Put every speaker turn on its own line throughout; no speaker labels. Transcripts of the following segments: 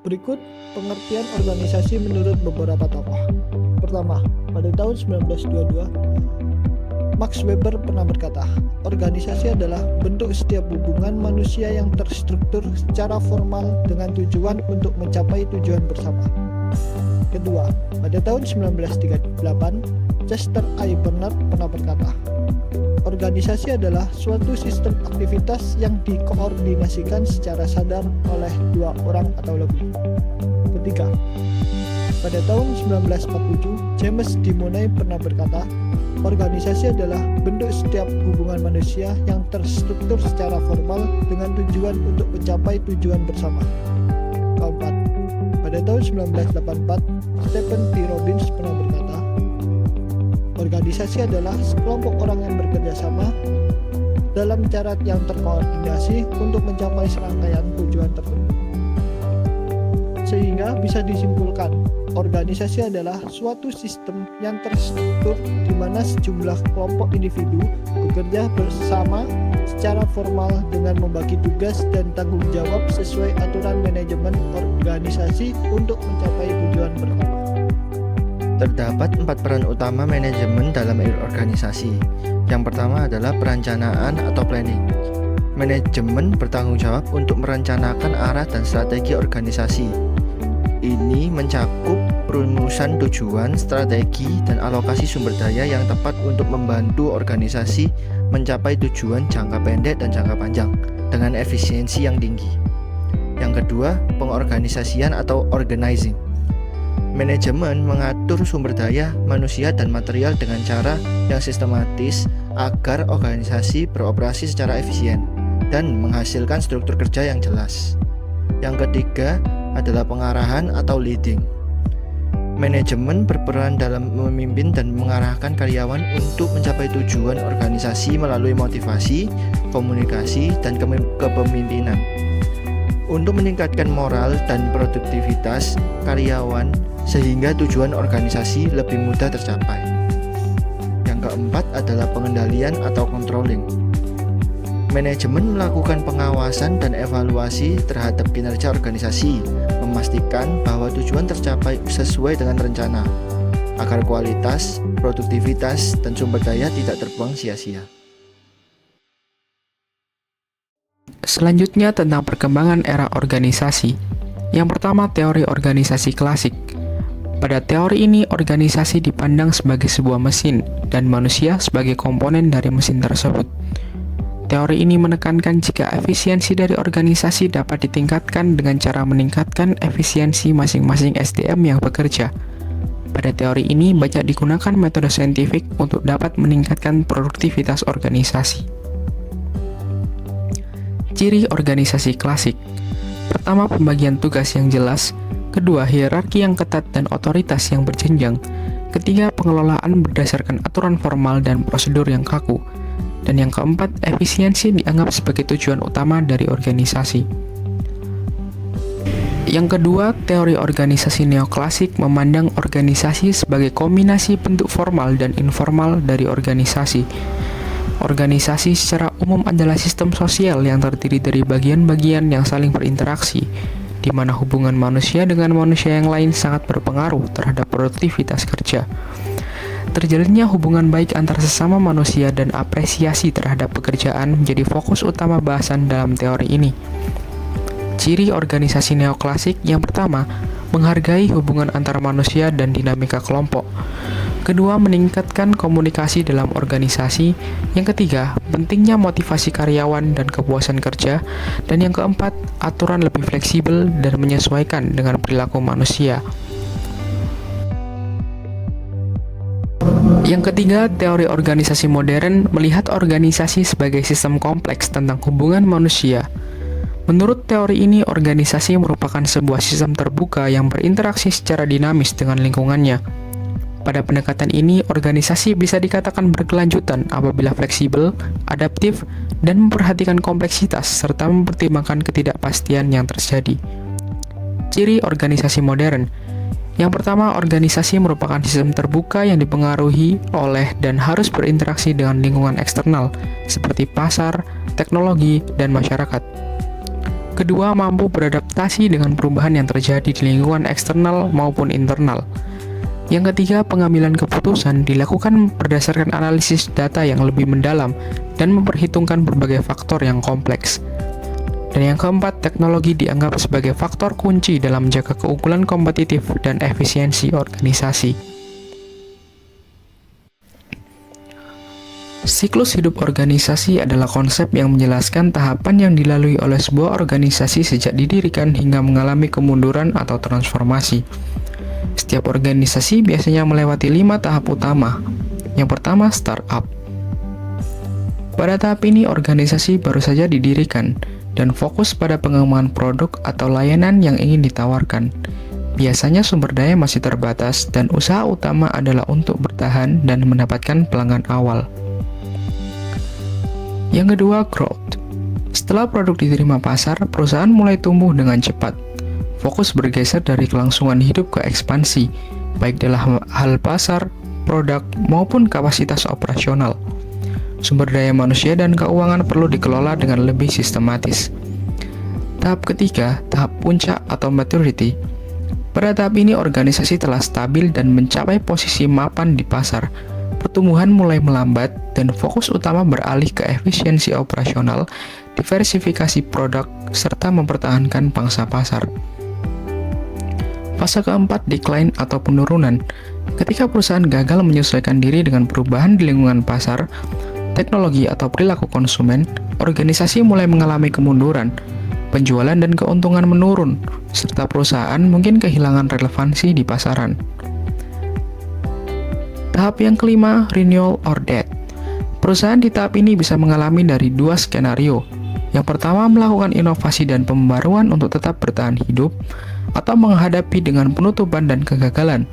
Berikut pengertian organisasi menurut beberapa tokoh. Pertama, pada tahun 1922, Max Weber pernah berkata, organisasi adalah bentuk setiap hubungan manusia yang terstruktur secara formal dengan tujuan untuk mencapai tujuan bersama. Kedua, pada tahun 1938, Chester I. Bernard pernah berkata, organisasi adalah suatu sistem aktivitas yang dikoordinasikan secara sadar oleh dua orang atau lebih. Ketiga, pada tahun 1947, James D. Money pernah berkata, organisasi adalah bentuk setiap hubungan manusia yang terstruktur secara formal dengan tujuan untuk mencapai tujuan bersama. Keempat, pada tahun 1984, Stephen P. Robbins pernah berkata, organisasi adalah sekelompok orang yang bekerja sama dalam cara yang terkoordinasi untuk mencapai serangkaian tujuan tertentu. Sehingga bisa disimpulkan, organisasi adalah suatu sistem yang terstruktur di mana sejumlah kelompok individu bekerja bersama secara formal dengan membagi tugas dan tanggung jawab sesuai aturan manajemen organisasi untuk mencapai tujuan bersama.
Terdapat 4 peran utama manajemen dalam organisasi. Yang pertama adalah perencanaan atau planning. Manajemen bertanggung jawab untuk merencanakan arah dan strategi organisasi. Ini mencakup perumusan tujuan, strategi, dan alokasi sumber daya yang tepat untuk membantu organisasi mencapai tujuan jangka pendek dan jangka panjang dengan efisiensi yang tinggi. Yang kedua, pengorganisasian atau organizing. Manajemen mengatur sumber daya, manusia, dan material dengan cara yang sistematis agar organisasi beroperasi secara efisien dan menghasilkan struktur kerja yang jelas. Yang ketiga adalah pengarahan atau leading. Manajemen berperan dalam memimpin dan mengarahkan karyawan untuk mencapai tujuan organisasi melalui motivasi, komunikasi, dan kepemimpinan. Untuk meningkatkan moral dan produktivitas karyawan sehingga tujuan organisasi lebih mudah tercapai. Yang keempat adalah pengendalian atau controlling. Manajemen melakukan pengawasan dan evaluasi terhadap kinerja organisasi, memastikan bahwa tujuan tercapai sesuai dengan rencana, agar kualitas, produktivitas, dan sumber daya tidak terbuang sia-sia.
Selanjutnya tentang perkembangan era organisasi. Yang pertama, teori organisasi klasik. Pada teori ini, organisasi dipandang sebagai sebuah mesin dan manusia sebagai komponen dari mesin tersebut. Teori ini menekankan jika efisiensi dari organisasi dapat ditingkatkan dengan cara meningkatkan efisiensi masing-masing SDM yang bekerja. Pada teori ini banyak digunakan metode saintifik untuk dapat meningkatkan produktivitas organisasi. Ciri organisasi klasik. Pertama, pembagian tugas yang jelas. Kedua, hierarki yang ketat dan otoritas yang berjenjang. Ketiga, pengelolaan berdasarkan aturan formal dan prosedur yang kaku. Dan yang keempat, efisiensi dianggap sebagai tujuan utama dari organisasi. Yang kedua, teori organisasi neoklasik memandang organisasi sebagai kombinasi bentuk formal dan informal dari organisasi. Organisasi secara umum adalah sistem sosial yang terdiri dari bagian-bagian yang saling berinteraksi, di mana hubungan manusia dengan manusia yang lain sangat berpengaruh terhadap produktivitas kerja. Terjalinnya hubungan baik antar sesama manusia dan apresiasi terhadap pekerjaan menjadi fokus utama bahasan dalam teori ini. Ciri organisasi neoklasik yang pertama, menghargai hubungan antar manusia dan dinamika kelompok. Kedua, meningkatkan komunikasi dalam organisasi. Yang ketiga, pentingnya motivasi karyawan dan kepuasan kerja. Dan yang keempat, aturan lebih fleksibel dan menyesuaikan dengan perilaku manusia. Yang ketiga, teori organisasi modern melihat organisasi sebagai sistem kompleks tentang hubungan manusia. Menurut teori ini, organisasi merupakan sebuah sistem terbuka yang berinteraksi secara dinamis dengan lingkungannya. Pada pendekatan ini, organisasi bisa dikatakan berkelanjutan apabila fleksibel, adaptif, dan memperhatikan kompleksitas serta mempertimbangkan ketidakpastian yang terjadi. Ciri organisasi modern. Yang pertama, organisasi merupakan sistem terbuka yang dipengaruhi oleh dan harus berinteraksi dengan lingkungan eksternal seperti pasar, teknologi, dan masyarakat. Kedua, mampu beradaptasi dengan perubahan yang terjadi di lingkungan eksternal maupun internal. Yang ketiga, pengambilan keputusan dilakukan berdasarkan analisis data yang lebih mendalam dan memperhitungkan berbagai faktor yang kompleks. Dan yang keempat, teknologi dianggap sebagai faktor kunci dalam menjaga keunggulan kompetitif dan efisiensi organisasi. Siklus hidup organisasi adalah konsep yang menjelaskan tahapan yang dilalui oleh sebuah organisasi sejak didirikan hingga mengalami kemunduran atau transformasi. Setiap organisasi biasanya melewati 5 tahap utama. Yang pertama, startup. Pada tahap ini, organisasi baru saja didirikan dan fokus pada pengembangan produk atau layanan yang ingin ditawarkan. Biasanya sumber daya masih terbatas dan usaha utama adalah untuk bertahan dan mendapatkan pelanggan awal. Yang kedua, growth. Setelah produk diterima pasar, perusahaan mulai tumbuh dengan cepat. Fokus bergeser dari kelangsungan hidup ke ekspansi, baik dalam hal pasar, produk, maupun kapasitas operasional. Sumber daya manusia dan keuangan perlu dikelola dengan lebih sistematis. Tahap ketiga, tahap puncak atau maturity. Pada tahap ini, organisasi telah stabil dan mencapai posisi mapan di pasar. Pertumbuhan mulai melambat dan fokus utama beralih ke efisiensi operasional, diversifikasi produk, serta mempertahankan pangsa pasar. Fase keempat, decline atau penurunan. Ketika perusahaan gagal menyesuaikan diri dengan perubahan di lingkungan pasar, teknologi atau perilaku konsumen, organisasi mulai mengalami kemunduran, penjualan dan keuntungan menurun, serta perusahaan mungkin kehilangan relevansi di pasaran. Tahap yang kelima, renewal or death. Perusahaan di tahap ini bisa mengalami dari 2 skenario. Yang pertama, melakukan inovasi dan pembaruan untuk tetap bertahan hidup, atau menghadapi dengan penutupan dan kegagalan.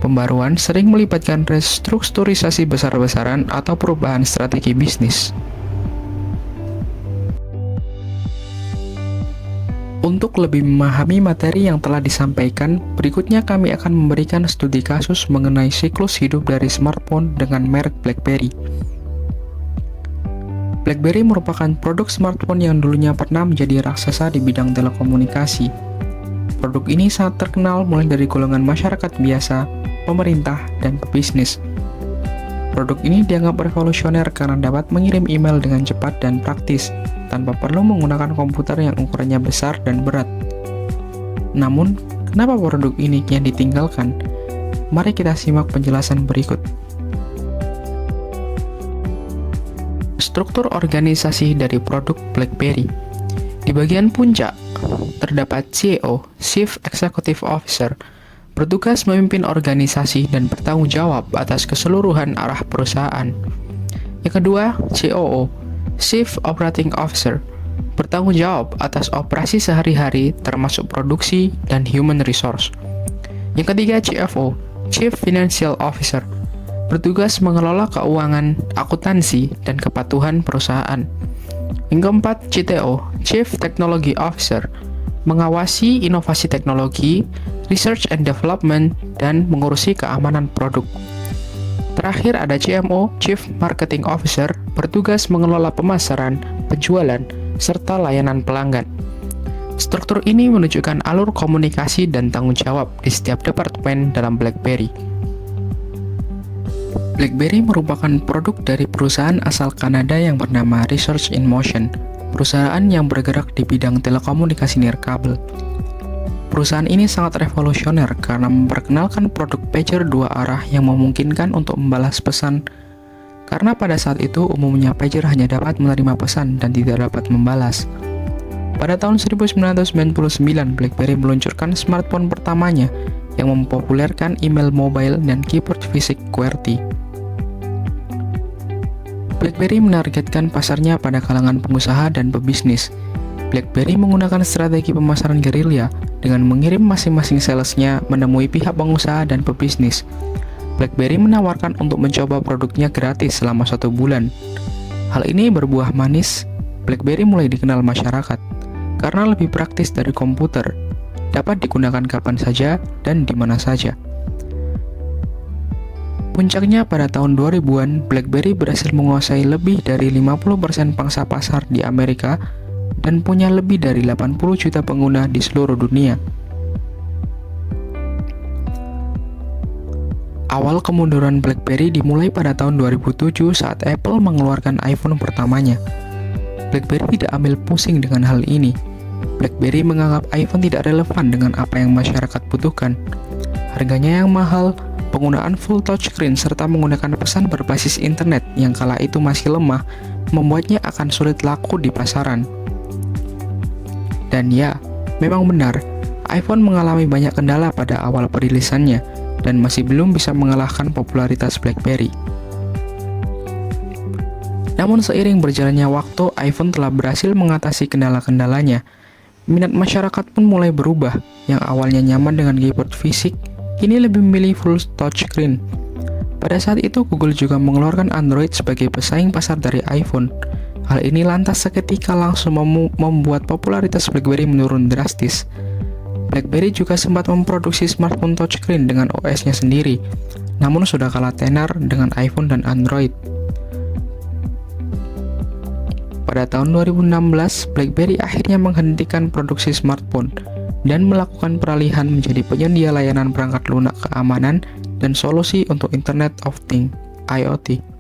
Pembaruan sering melibatkan restrukturisasi besar-besaran atau perubahan strategi bisnis. Untuk lebih memahami materi yang telah disampaikan, berikutnya kami akan memberikan studi kasus mengenai siklus hidup dari smartphone dengan merek BlackBerry. BlackBerry merupakan produk smartphone yang dulunya pernah menjadi raksasa di bidang telekomunikasi. Produk ini sangat terkenal mulai dari golongan masyarakat biasa, pemerintah, dan pebisnis. Produk ini dianggap revolusioner karena dapat mengirim email dengan cepat dan praktis, tanpa perlu menggunakan komputer yang ukurannya besar dan berat. Namun, kenapa produk ini kian ditinggalkan? Mari kita simak penjelasan berikut. Struktur organisasi dari produk BlackBerry. Di bagian puncak, terdapat CEO, Chief Executive Officer, bertugas memimpin organisasi dan bertanggung jawab atas keseluruhan arah perusahaan. Yang kedua, COO, Chief Operating Officer, bertanggung jawab atas operasi sehari-hari termasuk produksi dan human resource. Yang ketiga, CFO, Chief Financial Officer, bertugas mengelola keuangan, akuntansi, dan kepatuhan perusahaan. Yang keempat, CTO, Chief Technology Officer, mengawasi inovasi teknologi, research and development, dan mengurusi keamanan produk. Terakhir ada CMO, Chief Marketing Officer, bertugas mengelola pemasaran, penjualan, serta layanan pelanggan. Struktur ini menunjukkan alur komunikasi dan tanggung jawab di setiap departemen dalam BlackBerry. BlackBerry merupakan produk dari perusahaan asal Kanada yang bernama Research in Motion, perusahaan yang bergerak di bidang telekomunikasi nirkabel. Perusahaan ini sangat revolusioner karena memperkenalkan produk pager 2 arah yang memungkinkan untuk membalas pesan, karena pada saat itu umumnya pager hanya dapat menerima pesan dan tidak dapat membalas. Pada tahun 1999, BlackBerry meluncurkan smartphone pertamanya yang mempopulerkan email mobile dan keyboard fisik QWERTY. BlackBerry menargetkan pasarnya pada kalangan pengusaha dan pebisnis. BlackBerry menggunakan strategi pemasaran gerilya dengan mengirim masing-masing salesnya menemui pihak pengusaha dan pebisnis. BlackBerry menawarkan untuk mencoba produknya gratis selama 1 bulan. Hal ini berbuah manis. BlackBerry mulai dikenal masyarakat karena lebih praktis dari komputer, dapat digunakan kapan saja dan di mana saja. Puncaknya pada tahun 2000-an, BlackBerry berhasil menguasai lebih dari 50% pangsa pasar di Amerika dan punya lebih dari 80 juta pengguna di seluruh dunia. Awal kemunduran BlackBerry dimulai pada tahun 2007 saat Apple mengeluarkan iPhone pertamanya. BlackBerry tidak ambil pusing dengan hal ini. BlackBerry menganggap iPhone tidak relevan dengan apa yang masyarakat butuhkan. Harganya yang mahal, penggunaan full touchscreen serta menggunakan pesan berbasis internet yang kala itu masih lemah membuatnya akan sulit laku di pasaran. Dan ya, memang benar, iPhone mengalami banyak kendala pada awal perilisannya dan masih belum bisa mengalahkan popularitas BlackBerry. Namun seiring berjalannya waktu, iPhone telah berhasil mengatasi kendala-kendalanya. Minat masyarakat pun mulai berubah, yang awalnya nyaman dengan keyboard fisik, kini lebih memilih full touchscreen. Pada saat itu, Google juga mengeluarkan Android sebagai pesaing pasar dari iPhone. Hal ini lantas seketika langsung membuat popularitas BlackBerry menurun drastis. BlackBerry juga sempat memproduksi smartphone touchscreen dengan OS-nya sendiri, namun sudah kalah tenar dengan iPhone dan Android. Pada tahun 2016, BlackBerry akhirnya menghentikan produksi smartphone dan melakukan peralihan menjadi penyedia layanan perangkat lunak keamanan dan solusi untuk Internet of Things (IoT).